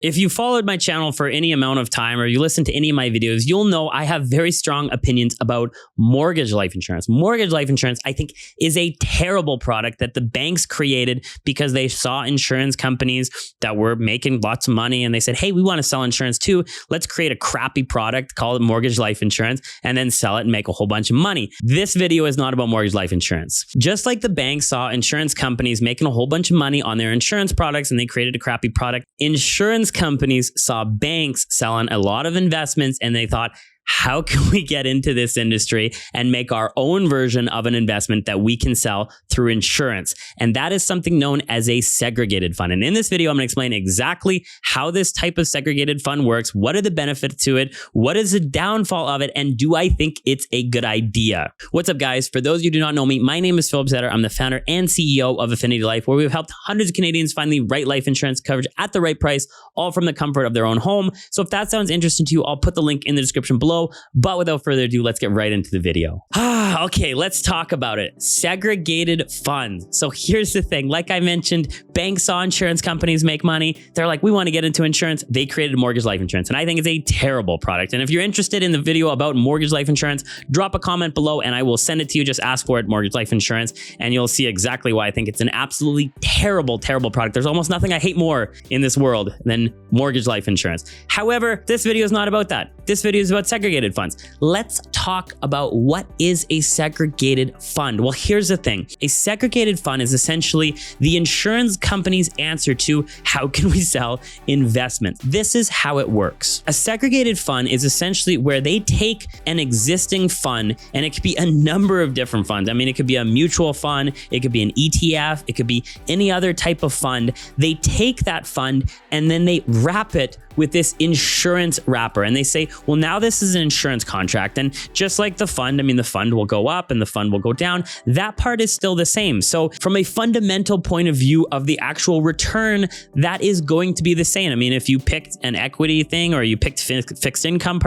If you followed my channel for any amount of time or you listen to any of my videos, you'll know I have very strong opinions about mortgage life insurance. Mortgage life insurance, I think, is a terrible product that the banks created because they saw insurance companies that were making lots of money and they said, hey, we want to sell insurance too. Let's create a crappy product, call it mortgage life insurance, and then sell it and make a whole bunch of money. This video is not about mortgage life insurance. Just like the banks saw insurance companies making a whole bunch of money on their insurance products and they created a crappy product, insurance companies saw banks selling a lot of investments and they thought, how can we get into this industry and make our own version of an investment that we can sell through insurance? And that is something known as a segregated fund. And in this video, I'm going to explain exactly how this type of segregated fund works. What are the benefits to it? What is the downfall of it? And do I think it's a good idea? What's up, guys? For those of you who do not know me, my name is Philip Zetter. I'm the founder and CEO of Affinity Life, where we've helped hundreds of Canadians find the right life insurance coverage at the right price, all from the comfort of their own home. So if that sounds interesting to you, I'll put the link in the description below. But without further ado, let's get right into the video. Okay, let's talk about it. Segregated funds. So here's the thing. Like I mentioned, banks saw insurance companies make money. They're like, we want to get into insurance. They created mortgage life insurance. And I think it's a terrible product. And if you're interested in the video about mortgage life insurance, drop a comment below and I will send it to you. Just ask for it, mortgage life insurance, and you'll see exactly why I think it's an absolutely terrible, terrible product. There's almost nothing I hate more in this world than mortgage life insurance. However, this video is not about that. This video is about segregated funds. Let's talk about what is a segregated fund. Well, here's the thing. A segregated fund is essentially the insurance company's answer to how can we sell investments. This is how it works. A segregated fund is essentially where they take an existing fund, and it could be a number of different funds. I mean, it could be a mutual fund, it could be an ETF, it could be any other type of fund. They take that fund and then they wrap it with this insurance wrapper. And they say, well, now this is an insurance contract. And just like the fund, I mean, the fund will go up and the fund will go down. That part is still the same. So from a fundamental point of view of the actual return, that is going to be the same. I mean, if you picked an equity thing or you picked fixed income,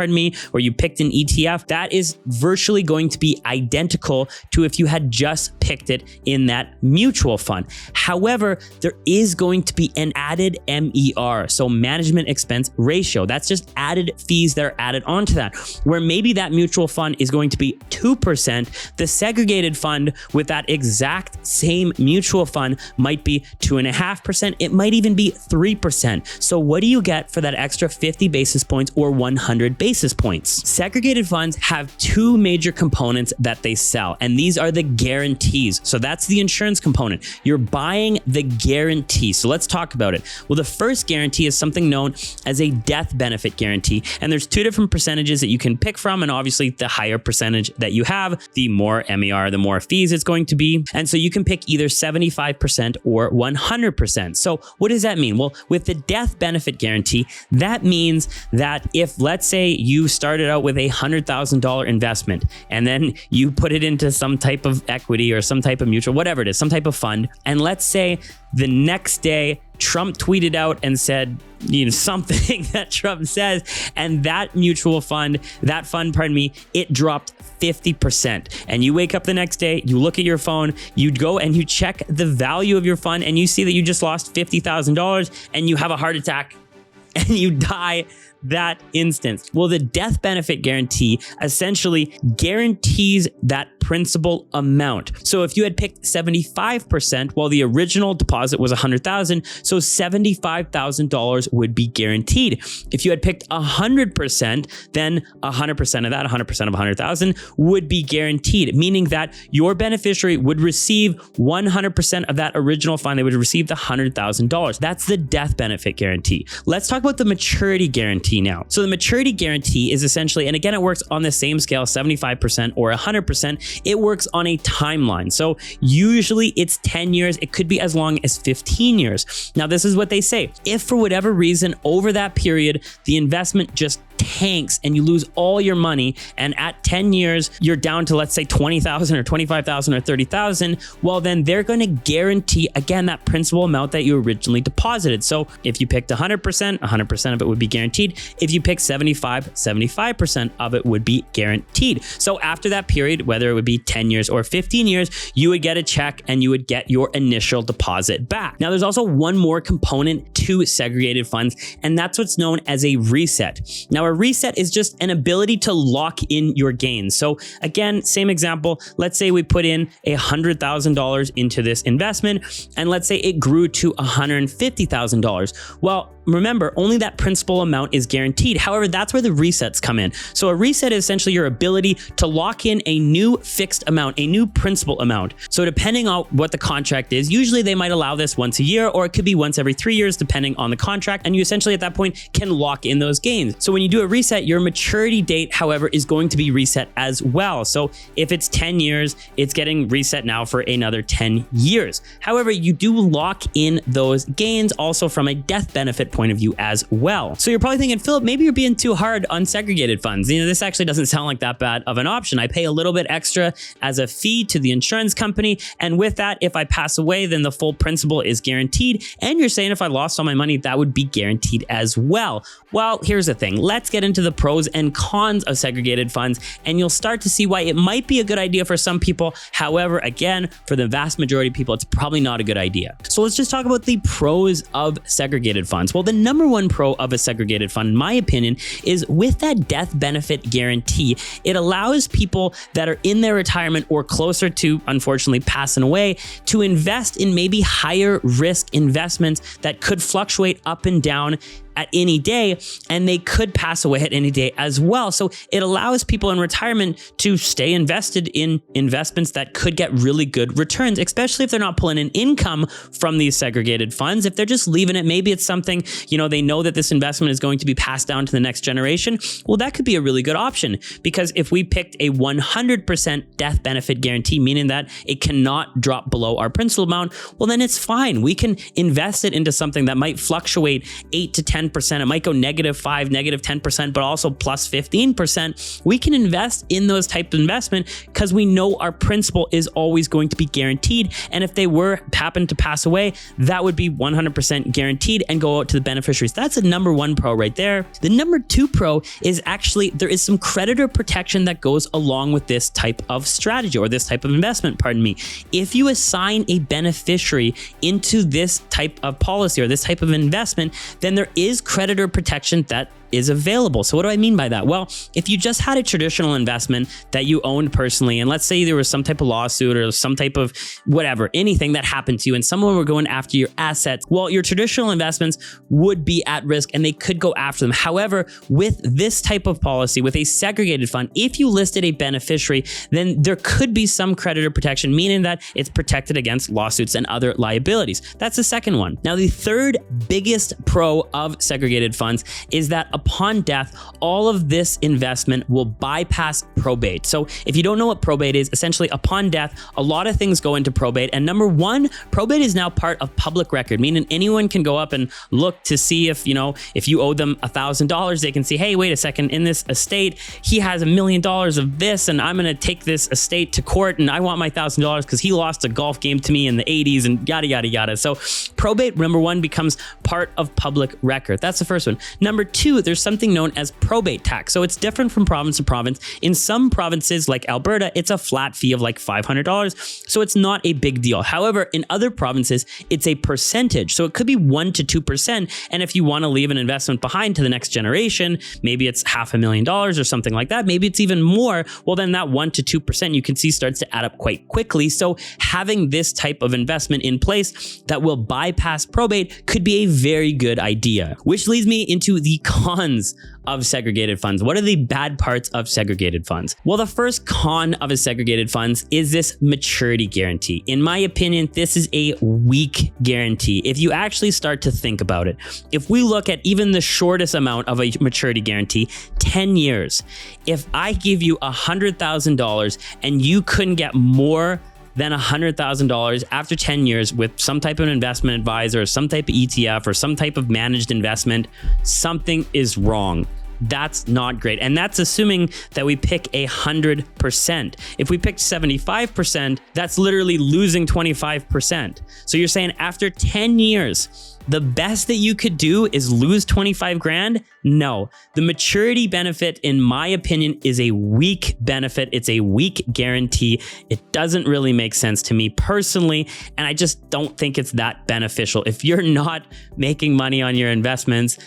or you picked an ETF, that is virtually going to be identical to if you had just picked it in that mutual fund. However, there is going to be an added MER, so management expense ratio. That's just added fees that are added onto that, where maybe that mutual fund is going to be 2%. The segregated fund with that exact same mutual fund might be 2.5%. It might even be 3%. So what do you get for that extra 50 basis points or 100 basis points? Segregated funds have two major components that they sell, and these are the guarantees. So that's the insurance component. You're buying the guarantee. So let's talk about it. Well, the first guarantee is something known as a death benefit guarantee. And there's two different percentages that you can pick from. And obviously the higher percentage that you have, the more MER, the more fees it's going to be. And so you can pick either 75% or 100%. So what does that mean? Well, with the death benefit guarantee, that means that if, let's say, you started out with a $100,000 investment and then you put it into some type of equity or some type of mutual, whatever it is, some type of fund. And let's say the next day, Trump tweeted out and said, something that Trump says, and that mutual fund, it dropped 50%. And you wake up the next day, you look at your phone, you go and you check the value of your fund and you see that you just lost $50,000 and you have a heart attack and you die that instance. Well, the death benefit guarantee essentially guarantees that principal amount. So if you had picked 75%, while the original deposit was $100,000, so $75,000 would be guaranteed. If you had picked 100%, then 100% of that, 100% of 100,000 would be guaranteed, meaning that your beneficiary would receive 100% of that original fund. They would receive the $100,000. That's the death benefit guarantee. Let's talk about the maturity guarantee now. So the maturity guarantee is essentially, and again, it works on the same scale, 75% or 100%. It works on a timeline. So usually it's 10 years. It could be as long as 15 years. Now, this is what they say. If for whatever reason over that period, the investment just tanks and you lose all your money, and at 10 years, you're down to, let's say, 20,000 or 25,000 or 30,000, well, then they're going to guarantee, again, that principal amount that you originally deposited. So if you picked 100%, 100% of it would be guaranteed. If you picked 75% of it would be guaranteed. So after that period, whether it would be 10 years or 15 years, you would get a check and you would get your initial deposit back. Now, there's also one more component to segregated funds, and that's what's known as a reset. Now, a reset is just an ability to lock in your gains. So again, same example, let's say we put in $100,000 into this investment, and let's say it grew to $150,000. Well, remember, only that principal amount is guaranteed. However, that's where the resets come in. So a reset is essentially your ability to lock in a new fixed amount, a new principal amount. So depending on what the contract is, usually they might allow this once a year, or it could be once every 3 years, depending on the contract. And you essentially at that point can lock in those gains. So when you do a reset, your maturity date, however, is going to be reset as well. So if it's 10 years, it's getting reset now for another 10 years. However, you do lock in those gains also from a death benefit point of view as well. So you're probably thinking, Philip, maybe you're being too hard on segregated funds. This actually doesn't sound like that bad of an option. I pay a little bit extra as a fee to the insurance company. And with that, if I pass away, then the full principal is guaranteed. And you're saying if I lost all my money, that would be guaranteed as well. Well, here's the thing. Let's get into the pros and cons of segregated funds, and you'll start to see why it might be a good idea for some people. However, again, for the vast majority of people, it's probably not a good idea. So let's just talk about the pros of segregated funds. Well, the number one pro of a segregated fund, in my opinion, is with that death benefit guarantee, it allows people that are in their retirement or closer to, unfortunately, passing away to invest in maybe higher risk investments that could fluctuate up and down at any day, and they could pass away at any day as well. So it allows people in retirement to stay invested in investments that could get really good returns, especially if they're not pulling in income from these segregated funds. If they're just leaving it, maybe it's something, they know that this investment is going to be passed down to the next generation. Well, that could be a really good option, because if we picked a 100% death benefit guarantee, meaning that it cannot drop below our principal amount, well, then it's fine. We can invest it into something that might fluctuate 8 to 10%. It might go -5, -10%, but also plus 15%. We can invest in those types of investment because we know our principal is always going to be guaranteed. And if they happen to pass away, that would be 100% guaranteed and go out to the beneficiaries. That's a number one pro right there. The number two pro is actually there is some creditor protection that goes along with this type of strategy, or this type of investment, pardon me. If you assign a beneficiary into this type of policy or this type of investment, then there is creditor protection that is available. So what do I mean by that? Well, if you just had a traditional investment that you owned personally, and let's say there was some type of lawsuit or some type of whatever, anything that happened to you, and someone were going after your assets, well, your traditional investments would be at risk and they could go after them. However, with this type of policy, with a segregated fund, if you listed a beneficiary, then there could be some creditor protection, meaning that it's protected against lawsuits and other liabilities. That's the second one. Now, the third biggest pro of segregated funds is that upon death, all of this investment will bypass probate. So if you don't know what probate is, essentially upon death, a lot of things go into probate. And number one, probate is now part of public record, meaning anyone can go up and look to see if you owe them $1,000, they can see, hey, wait a second, in this estate, he has $1 million of this, and I'm going to take this estate to court, and I want my $1,000 because he lost a golf game to me in the 80s, and yada, yada, yada. So probate, number one, becomes part of public record. That's the first one. Number two, there's something known as probate tax. So it's different from province to province. In some provinces like Alberta, it's a flat fee of like $500. So it's not a big deal. However, in other provinces, it's a percentage. So it could be 1 to 2%. And if you want to leave an investment behind to the next generation, maybe it's $500,000 or something like that. Maybe it's even more. Well, then that 1 to 2% you can see starts to add up quite quickly. So having this type of investment in place that will bypass probate could be a very good idea, which leads me into the cons of segregated funds. What are the bad parts of segregated funds? Well, the first con of a segregated funds is this maturity guarantee. In my opinion, this is a weak guarantee. If you actually start to think about it, if we look at even the shortest amount of a maturity guarantee, 10 years, if I give you $100,000 and you couldn't get more than $100,000 after 10 years with some type of investment advisor, or some type of ETF, or some type of managed investment, something is wrong. That's not great. And that's assuming that we pick 100%. If we picked 75%, that's literally losing 25%. So you're saying after 10 years, the best that you could do is lose 25 grand? No. The maturity benefit, in my opinion, is a weak benefit. It's a weak guarantee. It doesn't really make sense to me personally, and I just don't think it's that beneficial. If you're not making money on your investments,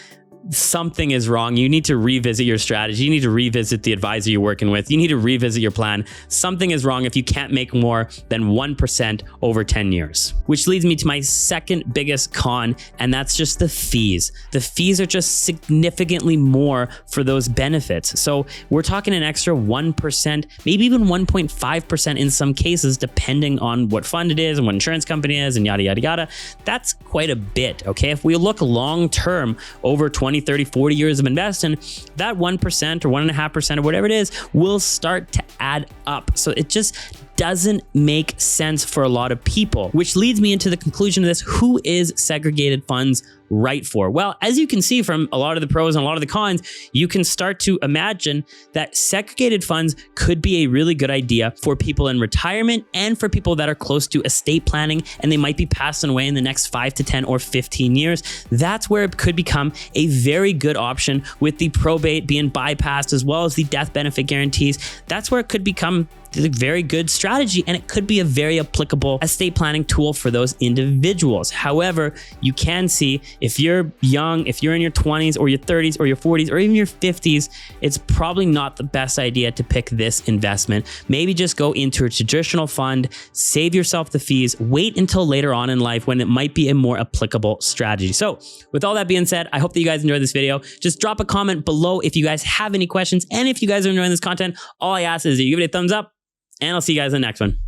something is wrong. You need to revisit your strategy. You need to revisit the advisor you're working with. You need to revisit your plan. Something is wrong if you can't make more than 1% over 10 years. Which leads me to my second biggest con, and that's just the fees. The fees are just significantly more for those benefits. So we're talking an extra 1%, maybe even 1.5% in some cases, depending on what fund it is and what insurance company it is and yada, yada, yada. That's quite a bit, okay? If we look long-term over 20, 30, 40 years of investing, that 1% or 1.5% or whatever it is will start to add up. So it just doesn't make sense for a lot of people, which leads me into the conclusion of this. Who is segregated funds right for? Well, as you can see from a lot of the pros and a lot of the cons, you can start to imagine that segregated funds could be a really good idea for people in retirement and for people that are close to estate planning and they might be passing away in the next 5 to 10 or 15 years. That's where it could become a very good option, with the probate being bypassed as well as the death benefit guarantees. That's where it could become a very good strategy, and it could be a very applicable estate planning tool for those individuals. However, you can see if you're young, if you're in your 20s or your 30s or your 40s or even your 50s, it's probably not the best idea to pick this investment. Maybe just go into a traditional fund, save yourself the fees, wait until later on in life when it might be a more applicable strategy. So with all that being said, I hope that you guys enjoyed this video. Just drop a comment below if you guys have any questions, and if you guys are enjoying this content, all I ask is that you give it a thumbs up, and I'll see you guys in the next one.